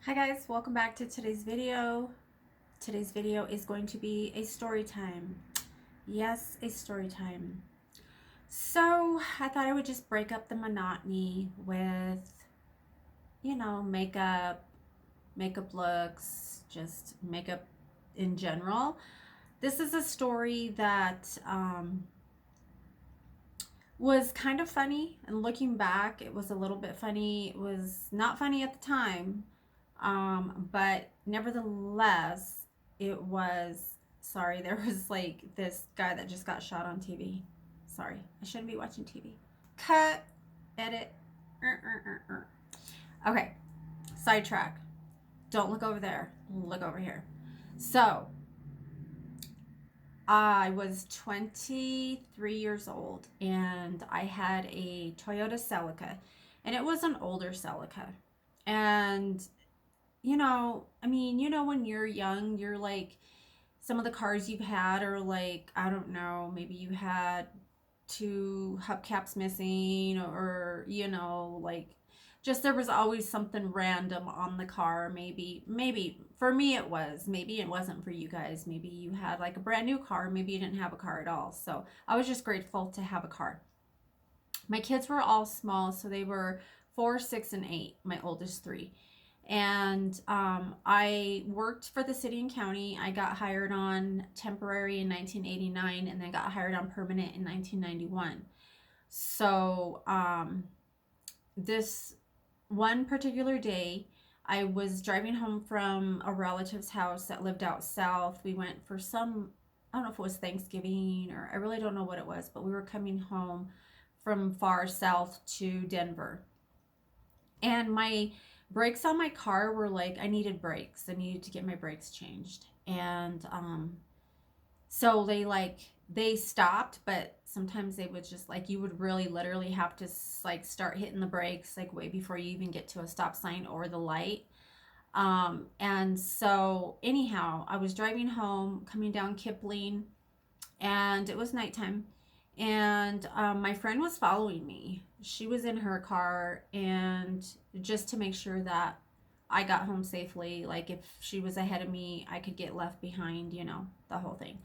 Hi guys, welcome back to today's video. Today's video is going to be a story time. Yes, a story time. So I thought I would just break up the monotony with, makeup looks, just makeup in general. This is a story that was kind of funny, and looking back, it was a little bit funny. It was not funny at the time, but nevertheless, it was. Sorry, there was like this guy that just got shot on TV. Sorry, I shouldn't be watching TV. Cut, edit. Okay, sidetrack. Don't look over there. Look over here. So, I was 23 years old and I had a Toyota Celica, and it was an older Celica. And, when you're young, you're like, some of the cars you've had are like, I don't know, maybe you had two hubcaps missing, or like, just there was always something random on the car. Maybe for me it was, maybe it wasn't for you guys. Maybe you had like a brand new car, maybe you didn't have a car at all. So I was just grateful to have a car. My kids were all small, so they were 4, 6, and 8, my oldest three. And I worked for the city and county. I got hired on temporary in 1989 and then got hired on permanent in 1991. So this one particular day, I was driving home from a relative's house that lived out south. We went for some, I don't know if it was Thanksgiving, or I really don't know what it was, but we were coming home from far south to Denver. And my brakes on my car were like, I needed brakes. I needed to get my brakes changed. And so they stopped, but sometimes they would just like, you would really literally have to like start hitting the brakes like way before you even get to a stop sign or the light. And so anyhow, I was driving home coming down Kipling, and it was nighttime, and my friend was following me. She was in her car, and just to make sure that I got home safely, like if she was ahead of me, I could get left behind, the whole thing.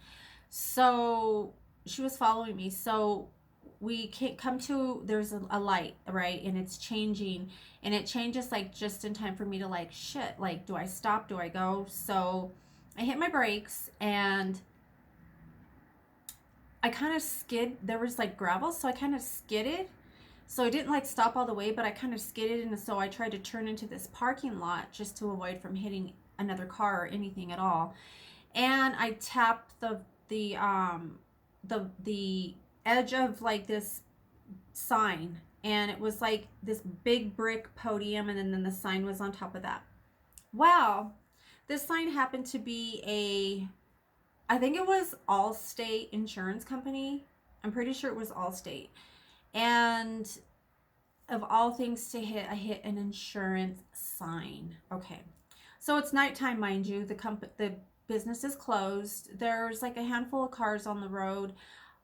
So she was following me. So we can't come to, there's a light, right? And it's changing, and it changes like just in time for me to like, shit, like, do I stop? Do I go? So I hit my brakes, and I kind of skid. There was like gravel, so I kind of skidded. So I didn't like stop all the way, but I kind of skidded, and so I tried to turn into this parking lot just to avoid from hitting another car or anything at all. And I tapped the edge of like this sign, and it was like this big brick podium, and then the sign was on top of that. Wow, this sign happened to be I think it was Allstate Insurance Company. I'm pretty sure it was Allstate. And of all things to hit, I hit an insurance sign. Okay. So it's nighttime, mind you. The business is closed. There's like a handful of cars on the road.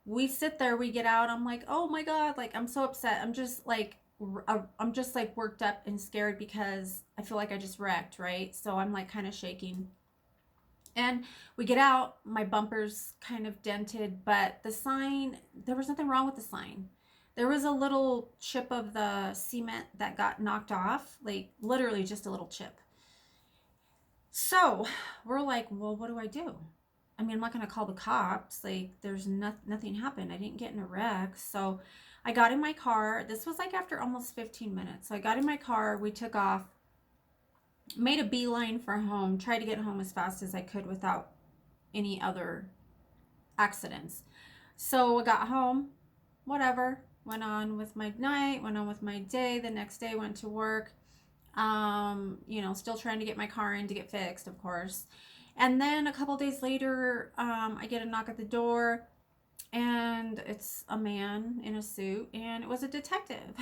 We sit there, we get out. I'm like, "Oh my god, like I'm so upset." I'm just like worked up and scared because I feel like I just wrecked, right? So I'm like kind of shaking. And we get out, my bumper's kind of dented, but the sign, there was nothing wrong with the sign. There was a little chip of the cement that got knocked off, like literally just a little chip. So we're like, well, what do I do? I mean, I'm not going to call the cops. Like, there's nothing happened. I didn't get in a wreck. So I got in my car. This was like after almost 15 minutes. So I got in my car. We took off, made a beeline for home, tried to get home as fast as I could without any other accidents. So I got home, whatever, went on with my night, went on with my day. The next day went to work. Still trying to get my car in to get fixed, of course. And then a couple days later, I get a knock at the door, and it's a man in a suit, and it was a detective.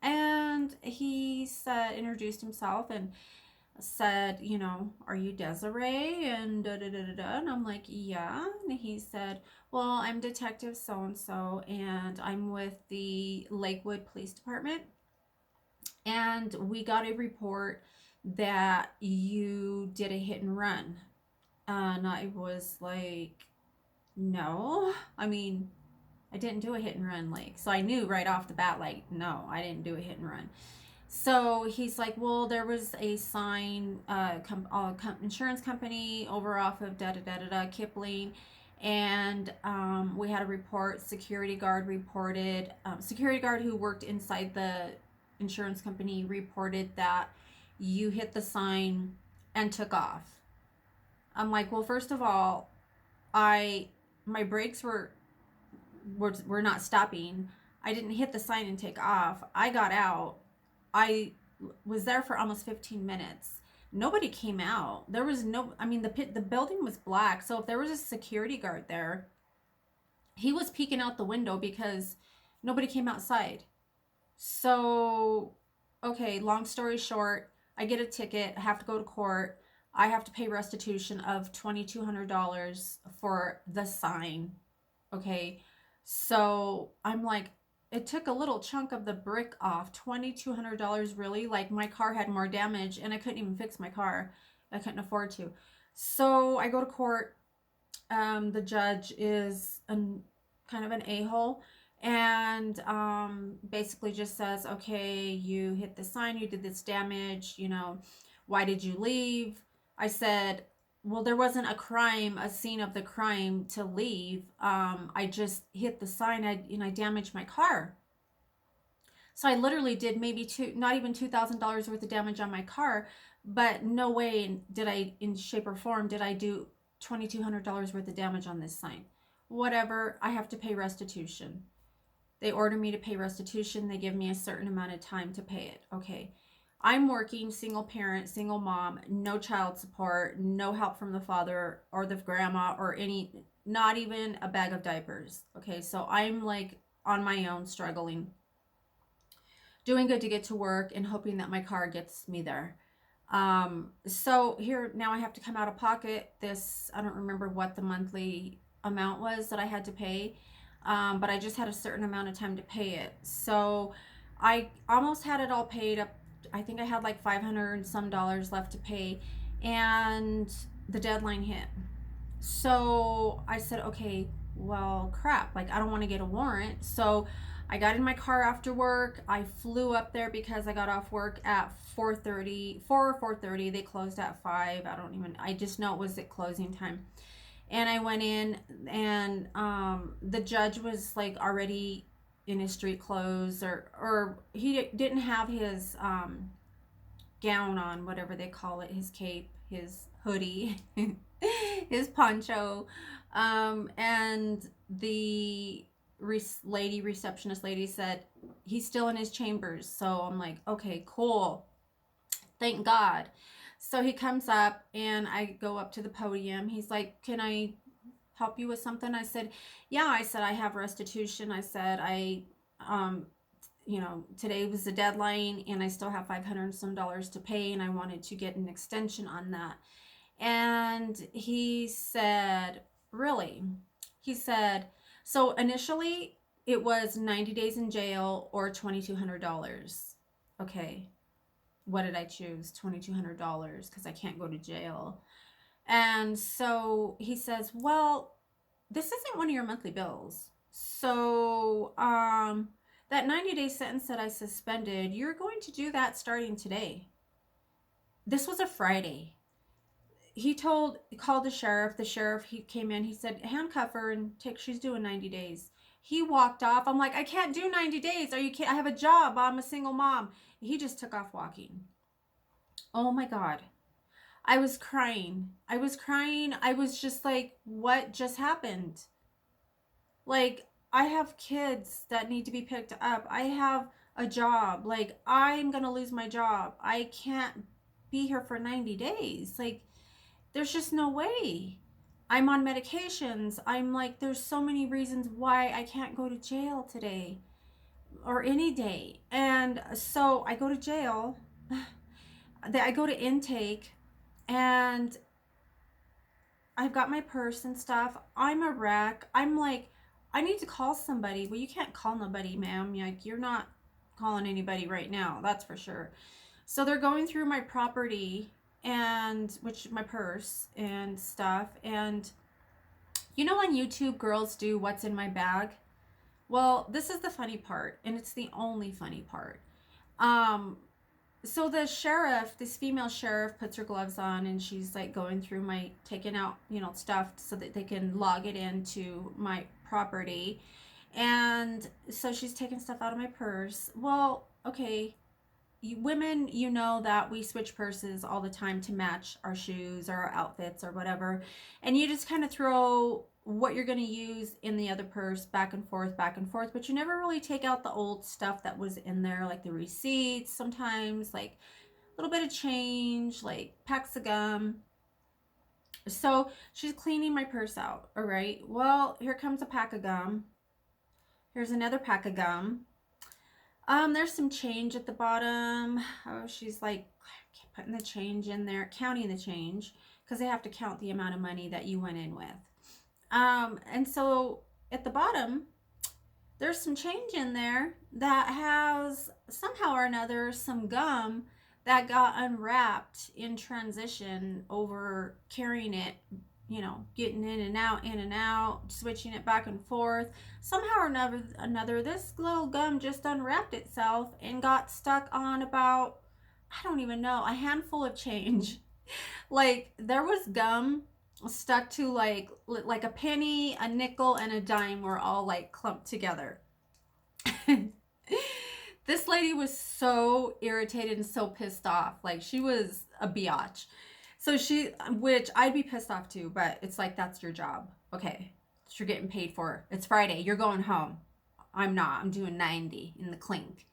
And he said, introduced himself, and said, "Are you Desiree?" And da da da da da. And I'm like, "Yeah." And he said, "Well, I'm Detective so and so, and I'm with the Lakewood Police Department. And we got a report that you did a hit and run. And I was like, no. I mean, I didn't do a hit and run. Like, so I knew right off the bat, like, no, I didn't do a hit and run. So he's like, well, there was a sign, insurance company over off of da da da da da Kipling, and we had a report. Security guard reported. Security guard who worked inside the insurance company reported that you hit the sign and took off. I'm like, well, first of all, I my brakes were not stopping. I didn't hit the sign and take off. I got out. I was there for almost 15 minutes. Nobody came out. There was no, I mean, the building was black. So if there was a security guard there, he was peeking out the window because nobody came outside. So, okay, long story short, I get a ticket. I have to go to court. I have to pay restitution of $2,200 for the sign. Okay. So I'm like, it took a little chunk of the brick off. $2,200 really? Like my car had more damage and I couldn't even fix my car. I couldn't afford to. So I go to court. The judge is kind of an a-hole and basically just says, okay, you hit the sign, you did this damage, why did you leave? I said, well, there wasn't a scene of the crime to leave. I just hit the sign and I damaged my car. So I literally did maybe not even $2,000 worth of damage on my car, but no way did I, in shape or form, did I do $2,200 worth of damage on this sign. Whatever, I have to pay restitution. They order me to pay restitution. They give me a certain amount of time to pay it. Okay. I'm working, single parent, single mom, no child support, no help from the father or the grandma or not even a bag of diapers. Okay. So I'm like on my own, struggling, doing good to get to work and hoping that my car gets me there. So here now I have to come out of pocket this, I don't remember what the monthly amount was that I had to pay. But I just had a certain amount of time to pay it. So I almost had it all paid up. I think I had like 500 and some dollars left to pay, and the deadline hit. So I said, okay, well, crap. Like, I don't want to get a warrant. So I got in my car after work. I flew up there because I got off work at 4:30, 4 or 4:30. They closed at 5. I just know it was at closing time. And I went in, and the judge was like already in his street clothes, or he didn't have his gown on, whatever they call it, his cape, his hoodie, his poncho, and the receptionist lady said he's still in his chambers. So I'm like, okay, cool, thank God. So he comes up and I go up to the podium. He's like, can I help you with something? I said, yeah. I said, I have restitution. I said, um, today was the deadline and I still have 500 and some dollars to pay, and I wanted to get an extension on that. And he said, really? He said, so initially it was 90 days in jail or $2,200. Okay. What did I choose? $2,200 because I can't go to jail. And so he says, well, this isn't one of your monthly bills. So that 90-day sentence that I suspended, you're going to do that starting today. This was a Friday. He called the sheriff. The sheriff, he came in. He said, handcuff her and she's doing 90 days. He walked off. I'm like, I can't do 90 days. I have a job. I'm a single mom. He just took off walking. Oh my God. I was crying. I was just like, what just happened? Like, I have kids that need to be picked up. I have a job. Like, I'm going to lose my job. I can't be here for 90 days. Like, there's just no way. I'm on medications. I'm like, there's so many reasons why I can't go to jail today or any day. And so I go to jail. I go to intake, and I've got my purse and stuff. I'm a wreck. I'm like, I need to call somebody. Well, you can't call nobody, ma'am. Like, you're not calling anybody right now. That's for sure. So they're going through my property and which my purse and stuff. And you know, on YouTube, girls do what's in my bag. Well, this is the funny part, and it's the only funny part. Um, so the sheriff, this female sheriff, puts her gloves on and she's like going through my, taking out, you know, stuff so that they can log it into my property. And so she's taking stuff out of my purse. Well, okay, women, you know that we switch purses all the time to match our shoes or our outfits or whatever. And you just kind of throw what you're going to use in the other purse back and forth, but you never really take out the old stuff that was in there, like the receipts, sometimes like a little bit of change, like packs of gum. So she's cleaning my purse out. All right. Well, here comes a pack of gum. Here's another pack of gum. There's some change at the bottom. Oh, she's like putting the change in there, counting the change, because they have to count the amount of money that you went in with. And so at the bottom, there's some change in there that has somehow or another some gum that got unwrapped in transition over carrying it, you know, getting in and out, switching it back and forth. Somehow or another, this little gum just unwrapped itself and got stuck on about, I don't even know, a handful of change. Like there was gum stuck to like a penny, a nickel, and a dime were all like clumped together. This lady was so irritated and so pissed off. Like she was a biatch. So she, which I'd be pissed off too, but it's like, that's your job. Okay. You're getting paid for. It's Friday. You're going home. I'm not. I'm doing 90 in the clink.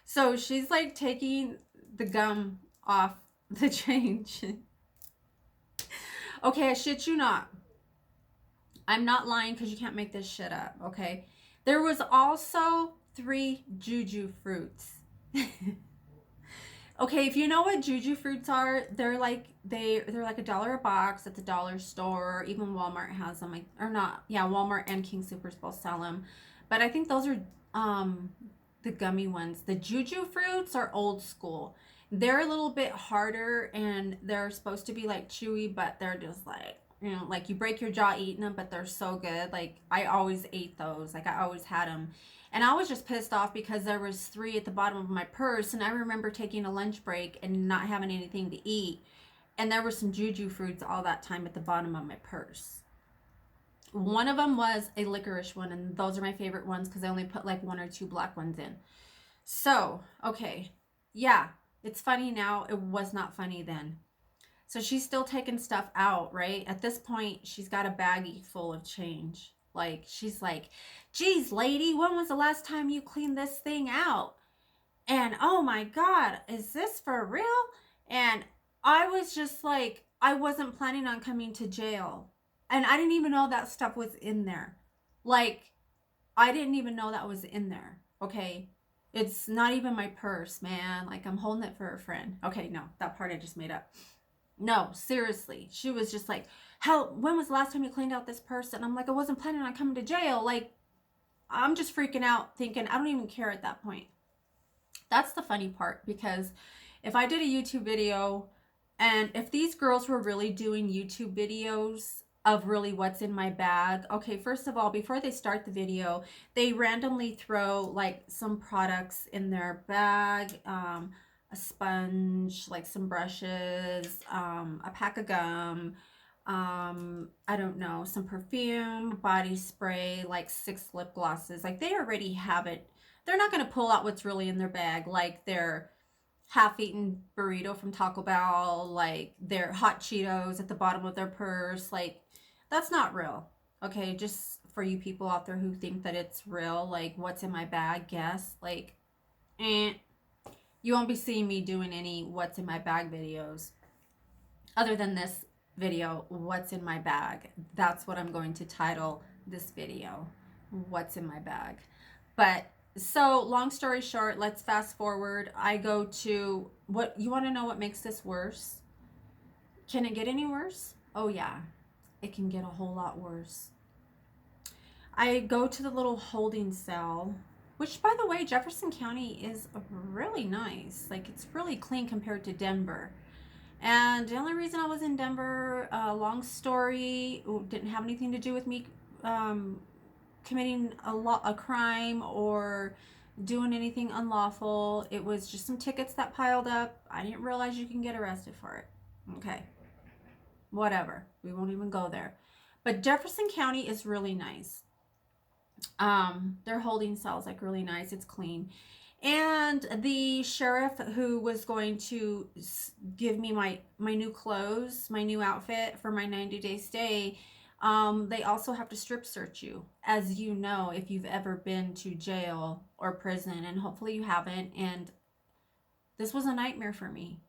So she's like taking the gum off the change. Okay, I shit you not. I'm not lying because you can't make this shit up. Okay. There was also 3 juju fruits. Okay, if you know what juju fruits are, they're like $1 a box at the dollar store. Even Walmart has them, like, or not. Yeah, Walmart and King Soopers both sell them. But I think those are the gummy ones. The juju fruits are old school. They're a little bit harder and they're supposed to be like chewy, but they're just like, you know, like you break your jaw eating them, but they're so good. Like I always ate those. Like I always had them. And I was just pissed off because there was 3 at the bottom of my purse, and I remember taking a lunch break and not having anything to eat, and there were some juju fruits all that time at the bottom of my purse. One of them was a licorice one, and those are my favorite ones because I only put like 1 or 2 black ones in. So, okay. Yeah, it's funny now. It was not funny then. So she's still taking stuff out, right? At this point, she's got a baggie full of change. Like, she's like, geez, lady, when was the last time you cleaned this thing out? And oh my God, is this for real? And I was just like, I wasn't planning on coming to jail. And I didn't even know that stuff was in there. Like, I didn't even know that was in there. Okay. It's not even my purse, man. Like, I'm holding it for a friend. Okay, no, that part I just made up. No, seriously. She was just like, hell, when was the last time you cleaned out this purse? And I'm like, I wasn't planning on coming to jail. Like, I'm just freaking out thinking, I don't even care at that point. That's the funny part, because if I did a YouTube video and if these girls were really doing YouTube videos of really what's in my bag, okay, first of all, before they start the video, they randomly throw like some products in their bag, a sponge, like some brushes, a pack of gum, I don't know, some perfume, body spray, like 6 lip glosses. Like they already have it. They're not going to pull out what's really in their bag, like their half-eaten burrito from Taco Bell, like their hot Cheetos at the bottom of their purse. Like that's not real. Okay, just for you people out there who think that it's real, like what's in my bag, guess, like you won't be seeing me doing any what's in my bag videos other than this video, what's in my bag. That's what I'm going to title this video, what's in my bag. But so long story short, let's fast forward. I go to, what you want to know, what makes this worse? Can it get any worse? Oh yeah, it can get a whole lot worse. I go to the little holding cell which, by the way, Jefferson County is really nice. Like, it's really clean compared to Denver. And the only reason I was in Denver, long story, didn't have anything to do with me um, committing a crime or doing anything unlawful. It was just some tickets that piled up. I didn't realize you can get arrested for it. Okay, whatever. We won't even go there. But Jefferson County is really nice. Their holding cell is like really nice. It's clean. And the sheriff who was going to give me my new clothes, my new outfit for my 90-day stay, they also have to strip search you, as you know, if you've ever been to jail or prison, and hopefully you haven't. And this was a nightmare for me.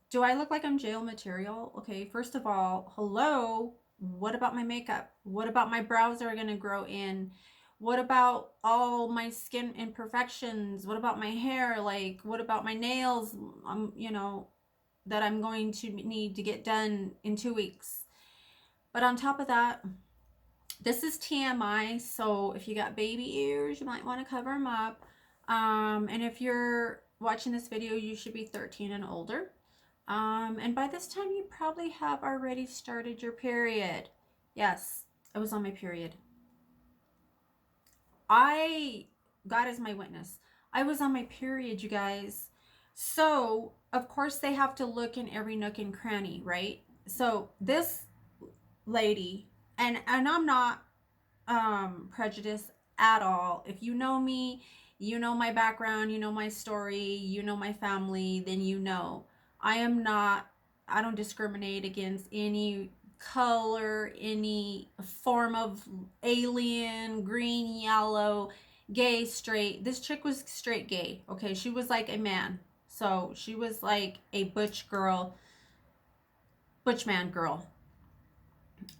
Do I look like I'm jail material? Okay, first of all, hello. What about my makeup? What about my brows that are going to grow in? What about all my skin imperfections? What about my hair? Like, what about my nails? That I'm going to need to get done in 2 weeks. But on top of that, this is TMI, so if you got baby ears, you might want to cover them up. And if you're watching this video, you should be 13 and older. And by this time, you probably have already started your period. Yes, I was on my period. God is my witness. I was on my period, you guys. So, of course, they have to look in every nook and cranny, right? So, this lady, and I'm not prejudiced at all. If you know me, you know my background, you know my story, you know my family, then you know. I don't discriminate against any color, any form of alien, green, yellow, gay, straight. This chick was straight gay. Okay, she was like a man. So she was like a butch man girl.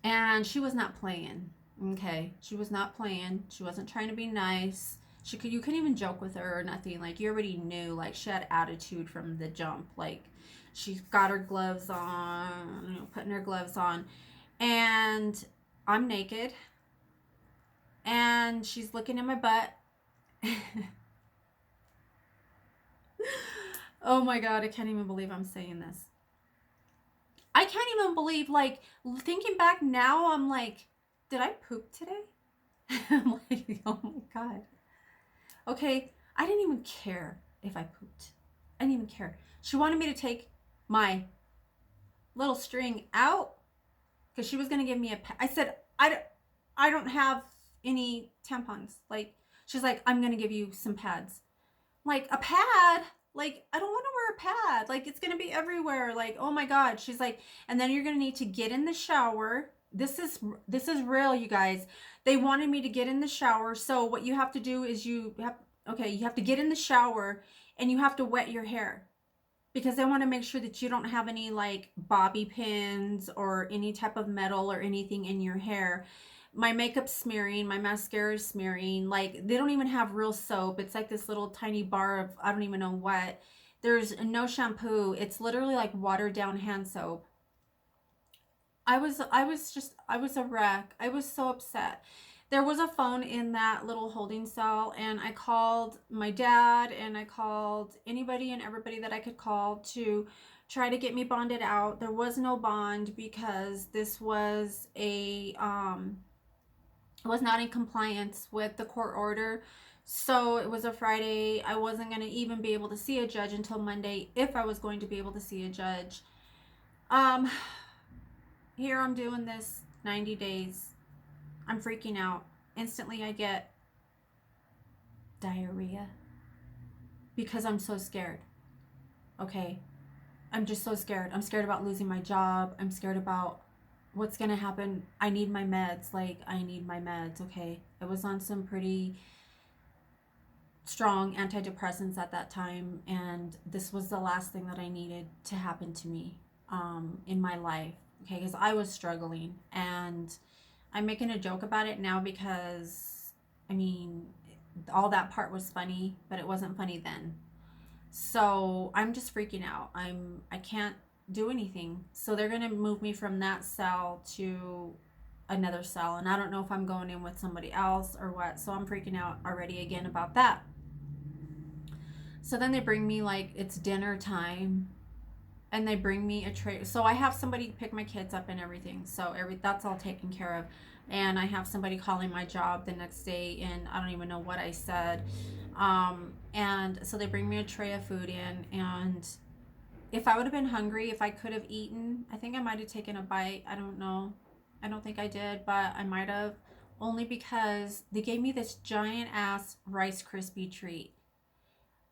And she was not playing. Okay, she was not playing. She wasn't trying to be nice. You couldn't even joke with her or nothing. Like, you already knew. Like, she had attitude from the jump. Like, she's got her gloves on, putting her gloves on, and I'm naked, and she's looking at my butt. Oh my God, I can't even believe I'm saying this. I can't even believe, like, thinking back now, I'm like, did I poop today? I'm like, oh my God. Okay, I didn't even care if I pooped. I didn't even care. She wanted me to take my little string out because she was going to give me I said, I don't have any tampons. Like, she's like, I'm going to give you some pads. Like, a pad? Like, I don't want to wear a pad. Like, it's going to be everywhere. Like, oh my God. She's like, and then you're going to need to get in the shower. This is real, you guys. They wanted me to get in the shower. So what you have to do is you have to get in the shower and you have to wet your hair, because they want to make sure that you don't have any like bobby pins or any type of metal or anything in your hair. My makeup's smearing, my mascara is smearing. Like, they don't even have real soap. It's like this little tiny bar of I don't even know what. There's no shampoo. It's literally like watered down hand soap. I was a wreck. I was so upset. There was a phone in that little holding cell, and I called my dad and I called anybody and everybody that I could call to try to get me bonded out. There was no bond because this was was not in compliance with the court order. So it was a Friday. I wasn't going to even be able to see a judge until Monday, if I was going to be able to see a judge. Here I'm doing this 90 days. I'm freaking out. Instantly I get diarrhea because I'm so scared. Okay. I'm just so scared. I'm scared about losing my job. I'm scared about what's going to happen. I need my meds. Like, I need my meds. Okay. I was on some pretty strong antidepressants at that time, and this was the last thing that I needed to happen to me in my life. Okay. Because I was struggling, and I'm making a joke about it now because, I mean, all that part was funny, but it wasn't funny then. So I'm just freaking out. I can't do anything. So they're gonna move me from that cell to another cell, and I don't know if I'm going in with somebody else or what. So I'm freaking out already again about that. So then they bring me, like, it's dinner time, and they bring me a tray. So I have somebody pick my kids up and everything. So that's all taken care of. And I have somebody calling my job the next day, and I don't even know what I said. And so they bring me a tray of food in, and if I would have been hungry, if I could have eaten, I think I might have taken a bite. I don't know. I don't think I did, but I might have. Only because they gave me this giant ass Rice Krispie treat,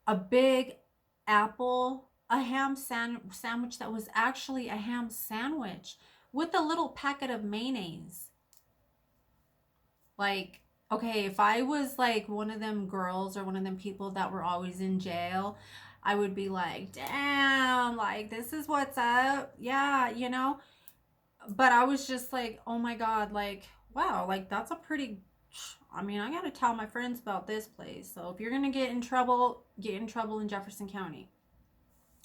a big apple, a ham sandwich that was actually a ham sandwich with a little packet of mayonnaise. Like, okay, if I was like one of them girls or one of them people that were always in jail, I would be like, damn, like, this is what's up. Yeah, you know? But I was just like, oh my God, like, wow, like, that's a pretty. I mean, I got to tell my friends about this place. So if you're going to get in trouble in Jefferson County.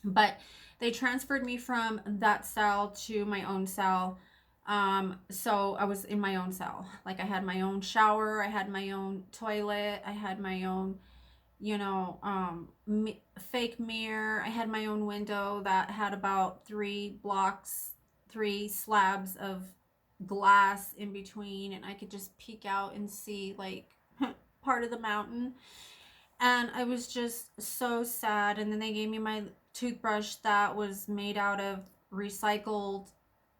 But they transferred me from that cell to my own cell. So I was in my own cell. Like, I had my own shower, I had my own toilet, I had my own, you know, fake mirror. I had my own window that had about 3 slabs of glass in between, and I could just peek out and see, like, part of the mountain. And I was just so sad. And then they gave me my toothbrush that was made out of recycled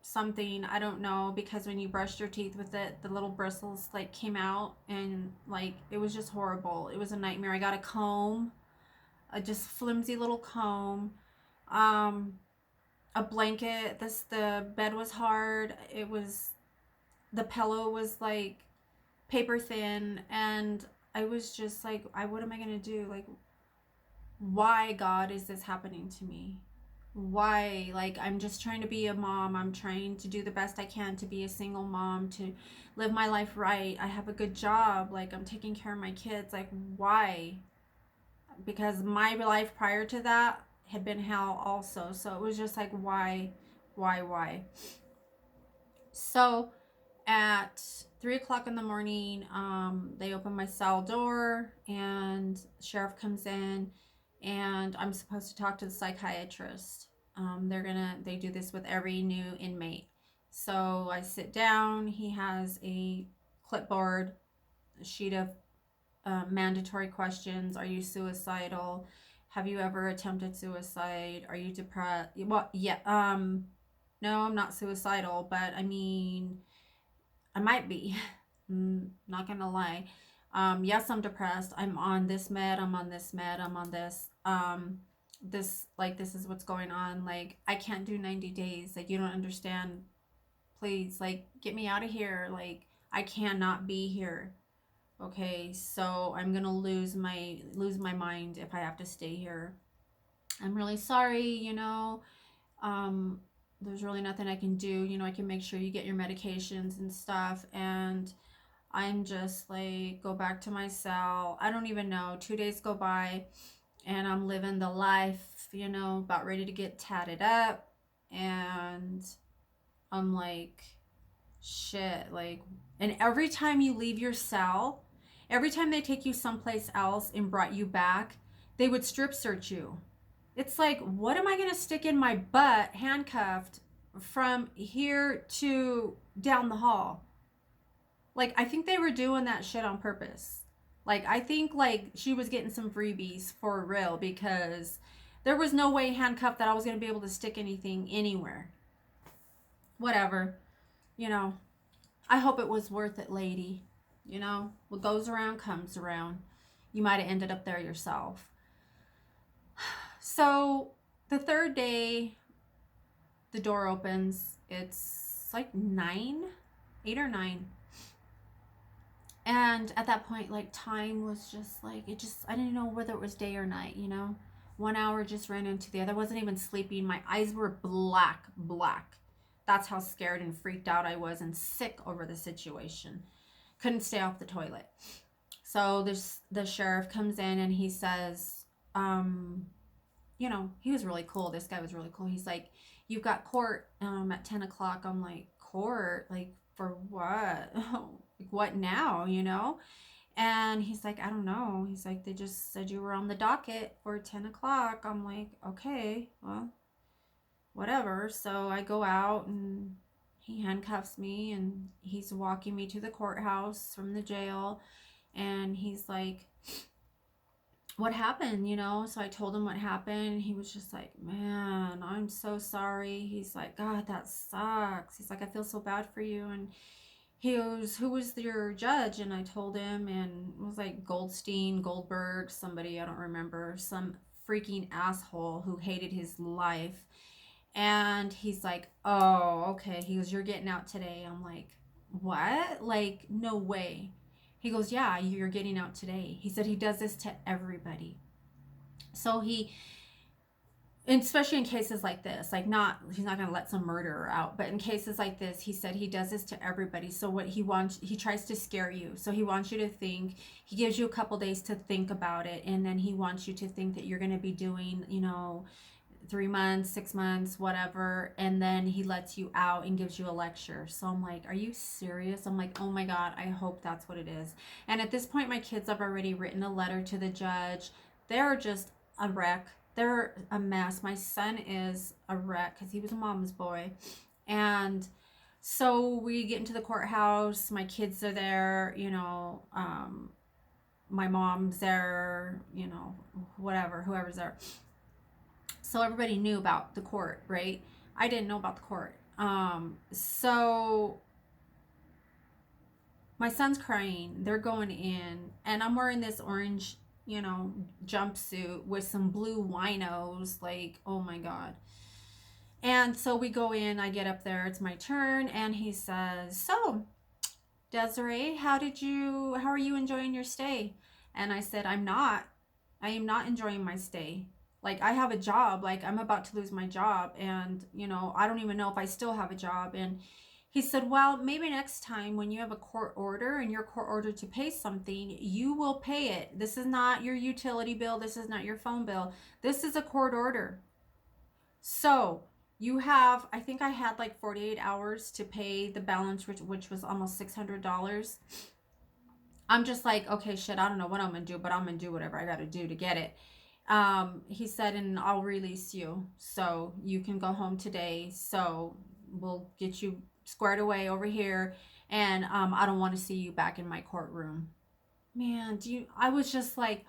something, I don't know, because when you brushed your teeth with it, the little bristles like came out, and like, it was just horrible. It was a nightmare. I got a comb, a just flimsy little comb, um a blanket. The bed was hard. It was, the pillow was like paper thin, and I was just like, what am I gonna do? Like, why, God, is this happening to me? Why? Like, I'm just trying to be a mom. I'm trying to do the best I can to be a single mom, to live my life right. I have a good job. Like, I'm taking care of my kids. Like, why? Because my life prior to that had been hell also. So it was just like, why? So at 3 o'clock in the morning, they open my cell door, and sheriff comes in, and I'm supposed to talk to the psychiatrist. They do this with every new inmate. So I sit down. He has a clipboard, a sheet of mandatory questions. Are you suicidal? Have you ever attempted suicide? Are you depressed? Well, yeah. No, I'm not suicidal, but I mean, I might be. Not gonna lie. Yes, I'm depressed. I'm on this med. I'm on this med. I'm on this. This is what's going on. Like, I can't do 90 days. Like, you don't understand. Please, like, get me out of here. Like, I cannot be here. Okay, so I'm gonna lose my mind if I have to stay here. I'm really sorry. There's really nothing I can do. I can make sure you get your medications and stuff. And I'm just like, go back to my cell. I don't even know. 2 days go by, and I'm living the life, about ready to get tatted up. And I'm like, shit. Like, and every time you leave your cell, every time they take you someplace else and brought you back, they would strip search you. It's like, what am I going to stick in my butt handcuffed from here to down the hall? Like, I think they were doing that shit on purpose. Like, I think, like, she was getting some freebies for real, because there was no way handcuffed that I was going to be able to stick anything anywhere. Whatever. I hope it was worth it, lady. What goes around comes around. You might have ended up there yourself. So the third day, the door opens. It's like 8 or 9. And at that point, like, time was just like, I didn't know whether it was day or night, 1 hour just ran into the other. I wasn't even sleeping. My eyes were black. That's how scared and freaked out I was, and sick over the situation. Couldn't stay off the toilet. So the sheriff comes in, and he says, he was really cool. This guy was really cool. He's like, you've got court at 10 o'clock. I'm like, court? Like, for what? Like, what now, you know? And he's like, I don't know. He's like, they just said you were on the docket for 10 o'clock. I'm like, okay, well, whatever. So I go out and he handcuffs me and he's walking me to the courthouse from the jail. And he's like, what happened, you know? So I told him what happened. He was just like, man, I'm so sorry. He's like, God, that sucks. He's like, I feel so bad for you. And he goes, who was your judge? And I told him, and it was like Goldstein, Goldberg, somebody, I don't remember, some freaking asshole who hated his life. And he's like, oh, okay. He goes, you're getting out today. I'm like, what? Like, no way. He goes, yeah, you're getting out today. He said he does this to everybody. So especially in cases like this, like, not, he's not going to let some murderer out, but in cases like this, he said he does this to everybody. So what he wants, he tries to scare you. So he wants you to think, he gives you a couple days to think about it, and then he wants you to think that you're going to be doing, 3 months, 6 months, whatever, and then he lets you out and gives you a lecture. So I'm like, are you serious? I'm like, oh my God, I hope that's what it is. And at this point, my kids have already written a letter to the judge. They're just a wreck. They're a mess. My son is a wreck because he was a mama's boy. And so we get into the courthouse. My kids are there, my mom's there, whatever, whoever's there. So everybody knew about the court, right? I didn't know about the court. So my son's crying. They're going in, and I'm wearing this orange, jumpsuit with some blue winos. Like, oh my God. And so we go in. I get up there. It's my turn, and he says, "So, Desiree, how are you enjoying your stay?" And I said, "I'm not. I am not enjoying my stay. Like, I have a job. Like, I'm about to lose my job, and I don't even know if I still have a job." And he said, "Well, maybe next time when you have a court order and you're court ordered to pay something, you will pay it. This is not your utility bill. This is not your phone bill. This is a court order. So you have, I think I had like 48 hours to pay the balance, which was almost $600. I'm just like, okay, shit, I don't know what I'm going to do, but I'm going to do whatever I got to do to get it." He said, "And I'll release you. So you can go home today. So we'll get you squared away over here. And I don't want to see you back in my courtroom." Man, I was just like,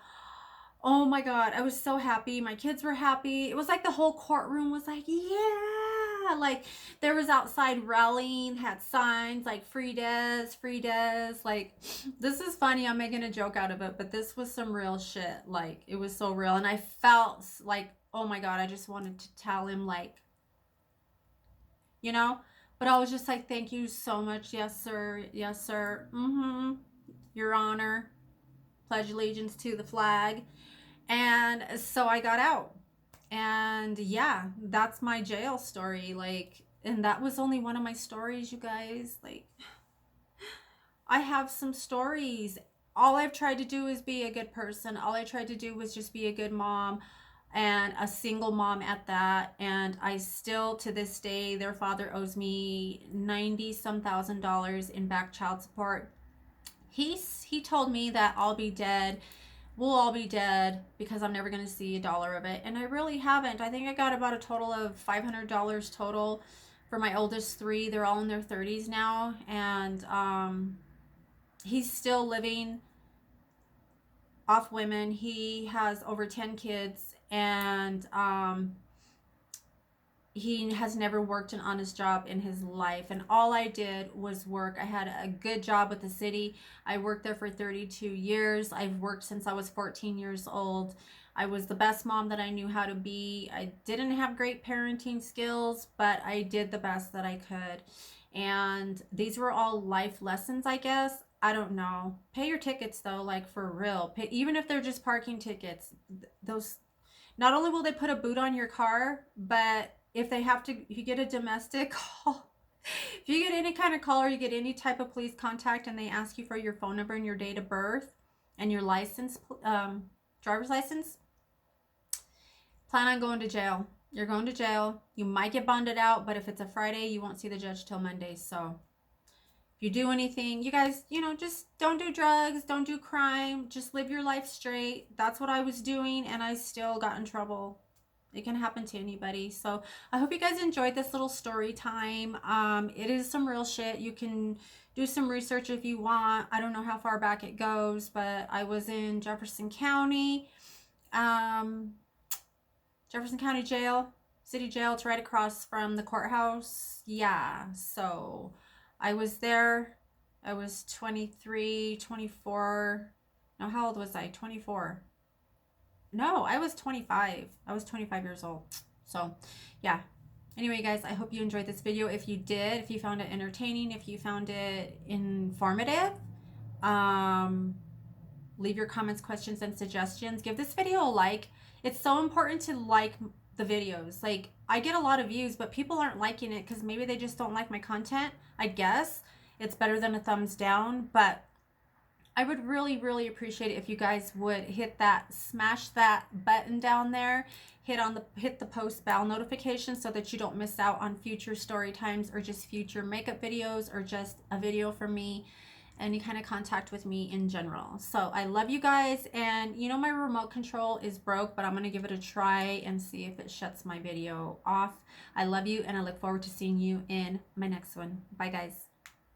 oh my God, I was so happy. My kids were happy. It was like the whole courtroom was like, yeah. Like, there was outside rallying, had signs like free Des, free Des. Like, this is funny. I'm making a joke out of it, but this was some real shit. Like, it was so real. And I felt like, oh my God, I just wanted to tell him, like, you know? But I was just like, thank you so much. Yes, sir. Yes, sir. Mm-hmm. Your Honor. Pledge allegiance to the flag. And so I got out. And yeah, that's my jail story. Like, and that was only one of my stories, you guys. Like, I have some stories. All I've tried to do is be a good person. All I tried to do was just be a good mom, and a single mom at that. And I still, to this day, their father owes me 90 some thousand dollars in back child support. He told me that I'll be dead, we'll all be dead, because I'm never going to see a dollar of it. And I really haven't. I think I got about a total of $500 total for my oldest three. They're all in their 30s now. And he's still living off women. He has over 10 kids. And he has never worked an honest job in his life, and all I did was work. I had a good job with the city. I worked there for 32 years. I've worked since I was 14 years old. I was the best mom that I knew how to be. I didn't have great parenting skills, but I did the best that I could. And these were all life lessons, I guess. I don't know. Pay your tickets though, like, for real. Pay, even if they're just parking tickets. Those, not only will they put a boot on your car, but if you get a domestic call, if you get any kind of call or you get any type of police contact and they ask you for your phone number and your date of birth and your license, driver's license, plan on going to jail. You're going to jail. You might get bonded out, but if it's a Friday, you won't see the judge till Monday. So If you do anything, you guys, you know, just don't do drugs, don't do crime, just live your life straight. That's what I was doing, and I still got in trouble. It can happen to anybody. So I hope you guys enjoyed this little story time. It is some real shit. You can do some research if you want. I don't know how far back it goes, but I was in Jefferson County. Um, Jefferson County Jail, City Jail. It's right across from the courthouse. Yeah, so I was there. I was 23, 24. No, how old was I? 24. No, I was 25. I was 25 years old. So, yeah. Anyway, guys, I hope you enjoyed this video. If you did, if you found it entertaining, if you found it informative, um, leave your comments, questions, and suggestions. Give this video a like. It's so important to like the videos. Like, I get a lot of views, but people aren't liking it because maybe they just don't like my content. I guess it's better than a thumbs down, but I would really, really appreciate it if you guys would hit that, smash that button down there, hit the post bell notification so that you don't miss out on future story times or just future makeup videos or just a video from me, any kind of contact with me in general. So I love you guys, and you know my remote control is broke, but I'm gonna give it a try and see if it shuts my video off. I love you, and I look forward to seeing you in my next one. Bye, guys.